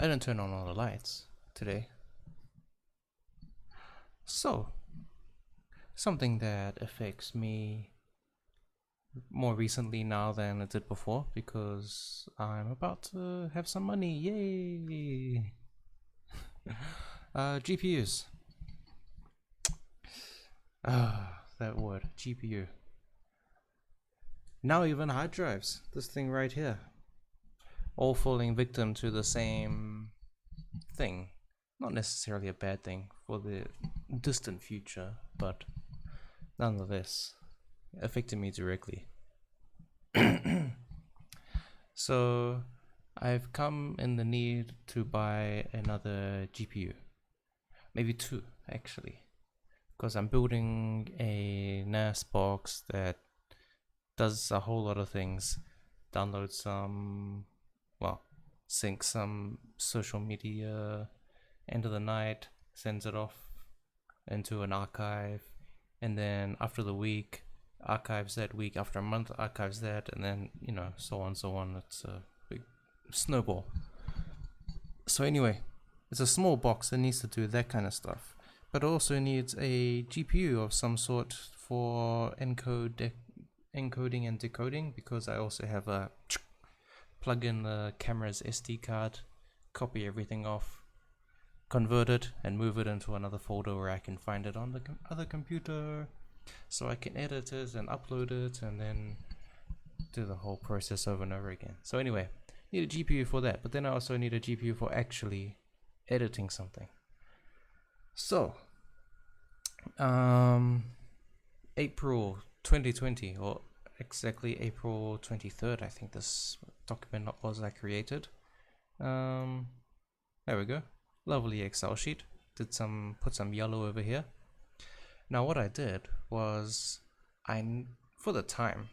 I didn't turn on all the lights today. So, something that affects me more recently now than it did before, because I'm about to have some money. Yay! GPUs. That word, GPU. Now even hard drives. This thing right here. All falling victim to the same thing. Not necessarily a bad thing for the distant future, but nonetheless, affected me directly. So I've come in the need to buy another GPU. Maybe two, actually. Because I'm building a NAS box that does a whole lot of things. Download some, well, sync some social media, end of the night, sends it off into an archive, and then after the week, archives that week, after a month, archives that, and then, you know, so on, so on. It's a big snowball. So anyway, it's a small box that needs to do that kind of stuff, but also needs a GPU of some sort for encoding and decoding, because I also have a plug in the camera's SD card, copy everything off, convert it, and move it into another folder where I can find it on the other computer, so I can edit it and upload it and then do the whole process over and over again. So anyway, need a GPU for that, but then I also need a GPU for actually editing something. So April 2020, or exactly April 23rd, I think this document was created. There we go. Lovely Excel sheet. Put some yellow over here. Now what I did was for the time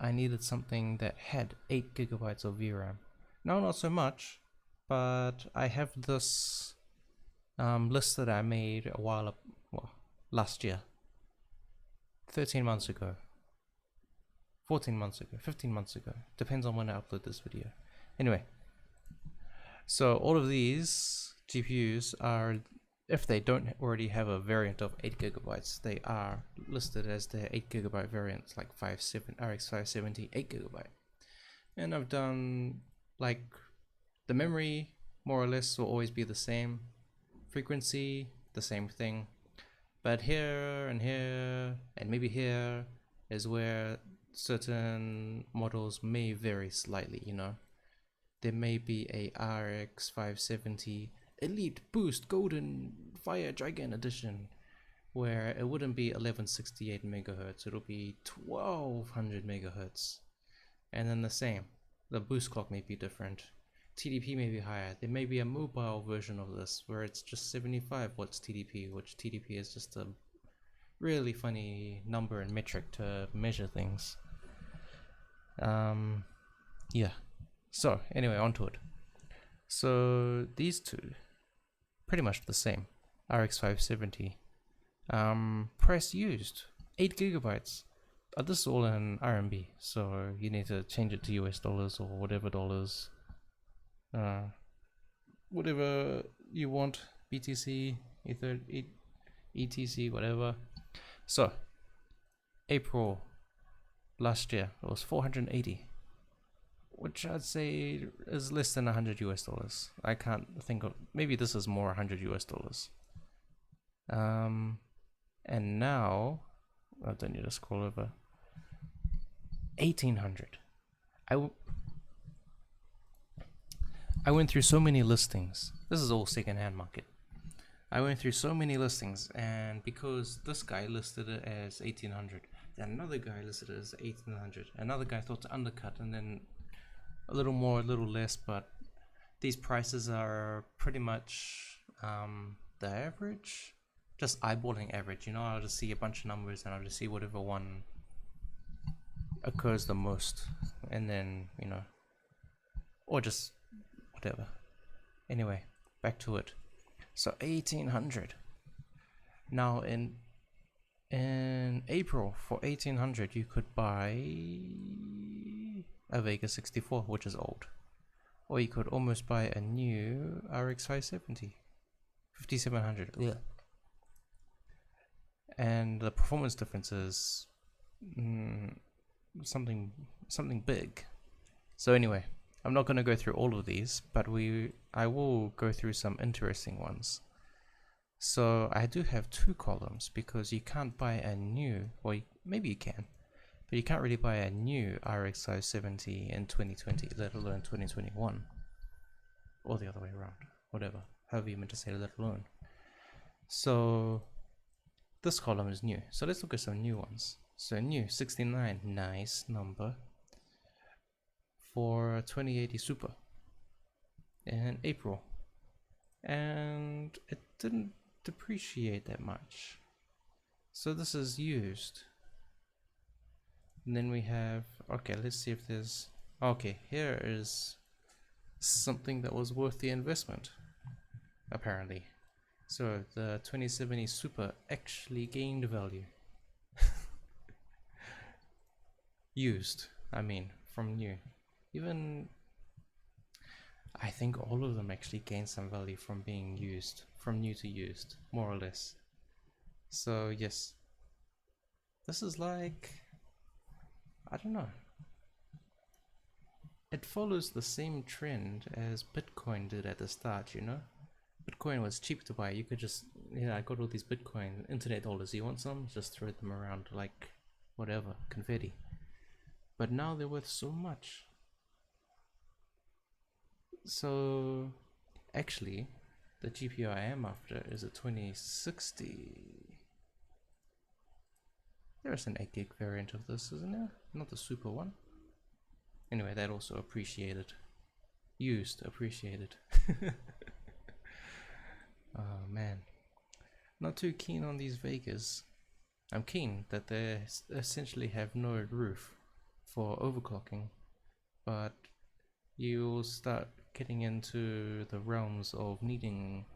I needed something that had 8 gigabytes of VRAM. Now not so much, but I have this list that I made last year, 13 months ago, 14 months ago, 15 months ago, depends on when I upload this video. Anyway, so all of these GPUs are, if they don't already have a variant of 8 gigabytes, they are listed as their 8 gigabyte variants, like RX 570 8 gigabyte. And I've done, like, the memory more or less will always be the same, frequency the same thing, but here and here and maybe here is where certain models may vary slightly, you know. There may be a RX 570 Elite Boost Golden Fire Dragon Edition where it wouldn't be 1168 megahertz, it'll be 1200 megahertz. And then the boost clock may be different, TDP may be higher. There may be a mobile version of this where it's just 75 watts TDP, which TDP is just a really funny number and metric to measure things. Yeah. So anyway, onto it. So these two, pretty much the same. RX 570. Price used 8 gigabytes. This is all in RMB, so you need to change it to US dollars or whatever dollars. Whatever you want, BTC, Ether, ETC, whatever. So April last year it was 480, which I'd say is less than 100 US dollars. I can't think of, maybe this is more 100 US dollars. And now I don't need to scroll over. 1800. I went through so many listings. This is all secondhand market. I went through so many listings, and because this guy listed it as 1800, then another guy listed it as 1800, another guy thought to undercut, and then a little more, a little less, but these prices are pretty much the average, just eyeballing average, you know. I'll just see a bunch of numbers and I'll just see whatever one occurs the most, and then, you know, or just whatever. Anyway, back to it. So 1800. Now in April, for 1800 you could buy a Vega 64, which is old. or you could almost buy a new RX 570, 5700. Yeah. And the performance difference is something big. So anyway, I'm not going to go through all of these, but I will go through some interesting ones. So I do have two columns because you can't buy a new, or maybe you can, but you can't really buy a new RX 570 in 2020, let alone 2021, or the other way around, whatever, however you meant to say let alone. So this column is new, so let's look at some new ones. So new 69, nice number, for 2080 Super in April, and it didn't depreciate that much, so this is used. And then we have, okay, let's see if there's, okay, here is something that was worth the investment apparently. So the 2070 Super actually gained value. Used, I mean, from new. Even I think all of them actually gain some value from being used, from new to used, more or less. So yes, this is like, I don't know, it follows the same trend as Bitcoin did at the start, you know? Bitcoin was cheap to buy. You could just, yeah, I got all these Bitcoin internet dollars, you want some? Just throw them around like whatever, confetti. But now they're worth so much. So actually the GPU I am after is a 2060. There's an 8 gig variant of this, isn't there? Not the super one. Anyway, that also appreciated. Used, appreciated. Oh man. Not too keen on these Vegas. I'm keen that they essentially have no roof for overclocking, but you'll start getting into the realms of needing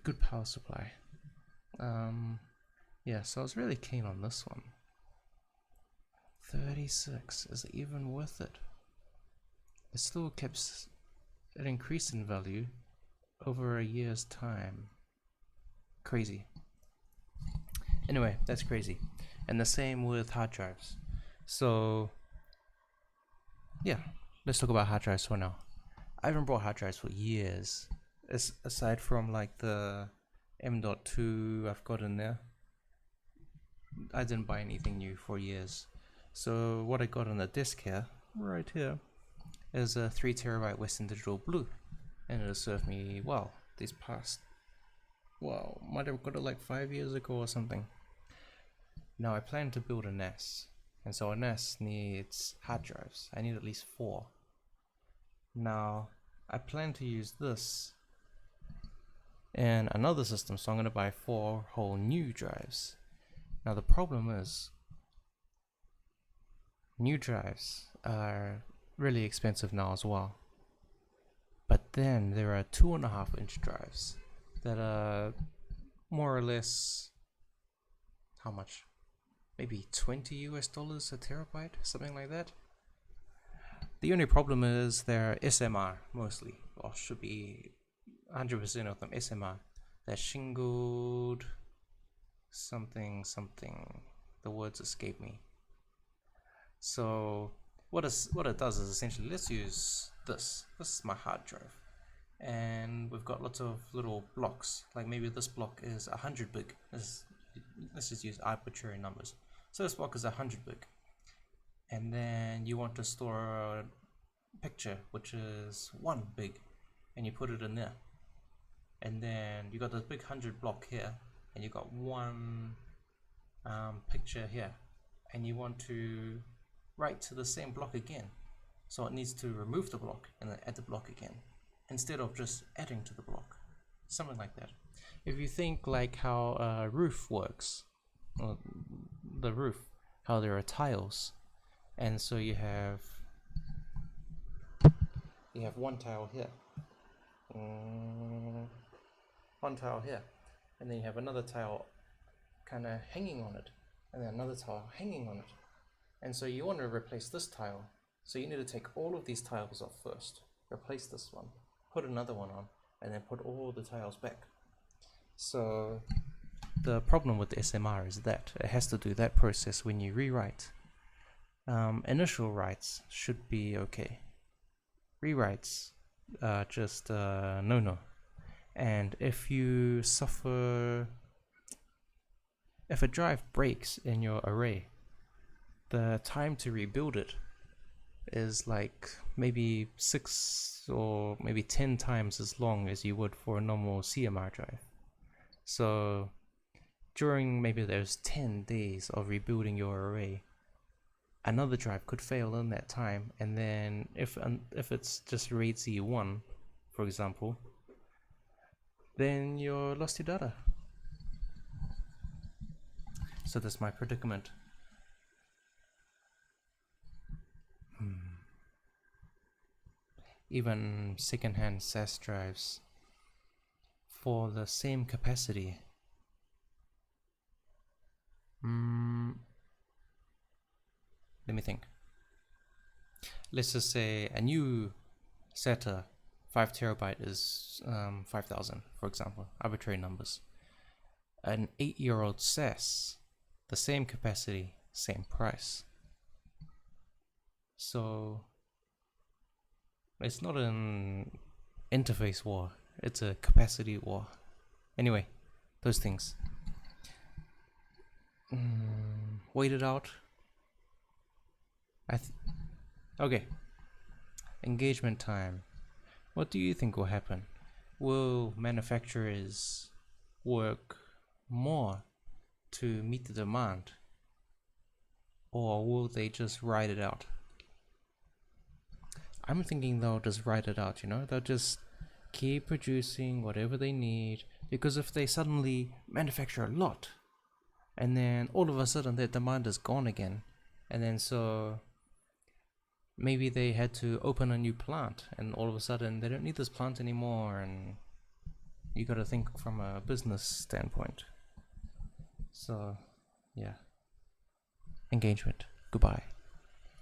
good power supply. Yeah, so I was really keen on this one. 36, is it even worth it? It still keeps, it increased in value over a year's time. Crazy. Anyway, that's crazy. And the same with hard drives. So yeah, let's talk about hard drives for now. I haven't bought hard drives for years. Aside from like the M.2 I've got in there, I didn't buy anything new for years. So what I got on the disc here, right here, is a 3TB Western Digital Blue, and it'll serve me well these past, well, might have got it like 5 years ago or something. Now I plan to build a NAS, and so a NAS needs hard drives. I need at least 4. Now I plan to use this in another system, so I'm going to buy 4 whole new drives. Now the problem is, new drives are really expensive now as well. But then there are 2.5-inch drives that are more or less, how much? Maybe $20 US a terabyte, something like that. The only problem is they're SMR mostly, or should be 100% of them SMR. They're shingled something something. The words escape me. So what it does is essentially, let's use this. This is my hard drive, and we've got lots of little blocks. Like maybe this block is 100 big. Let's just use arbitrary numbers. So this block is 100 big, and then you want to store a picture which is 1 big, and you put it in there. And then you got this big 100 block here, and you got 1 picture here, and you want to write to the same block again. So it needs to remove the block and then add the block again, instead of just adding to the block. Something like that. If you think like how a roof works, or the roof, how there are tiles, and so you have 1 tile here, 1 tile here, and then you have another tile kind of hanging on it, and then another tile hanging on it. And so you want to replace this tile So you need to take all of these tiles off first, replace this one, put another one on, and then put all the tiles back. So the problem with the SMR is that it has to do that process when you rewrite. Initial writes should be okay. Rewrites just no. And if you suffer, if a drive breaks in your array, the time to rebuild it is like maybe 6 or maybe 10 times as long as you would for a normal CMR drive. So during maybe those 10 days of rebuilding your array, another drive could fail in that time, and then if it's just RAID Z1, for example, then you're lost your data. So that's my predicament. Even secondhand SAS drives for the same capacity. Let me think. Let's just say a new SATA 5 terabyte is 5,000, for example, arbitrary numbers. An 8-year-old SAS, the same capacity, same price. So it's not an interface war, it's a capacity war. Anyway, those things. Wait it out. Okay. Engagement time. What do you think will happen? Will manufacturers work more to meet the demand, or will they just ride it out? I'm thinking they'll just ride it out, you know? They'll just keep producing whatever they need, because if they suddenly manufacture a lot, and then all of a sudden their demand is gone again, and then so maybe they had to open a new plant, and all of a sudden they don't need this plant anymore, and you gotta think from a business standpoint. So, yeah. Engagement. Goodbye.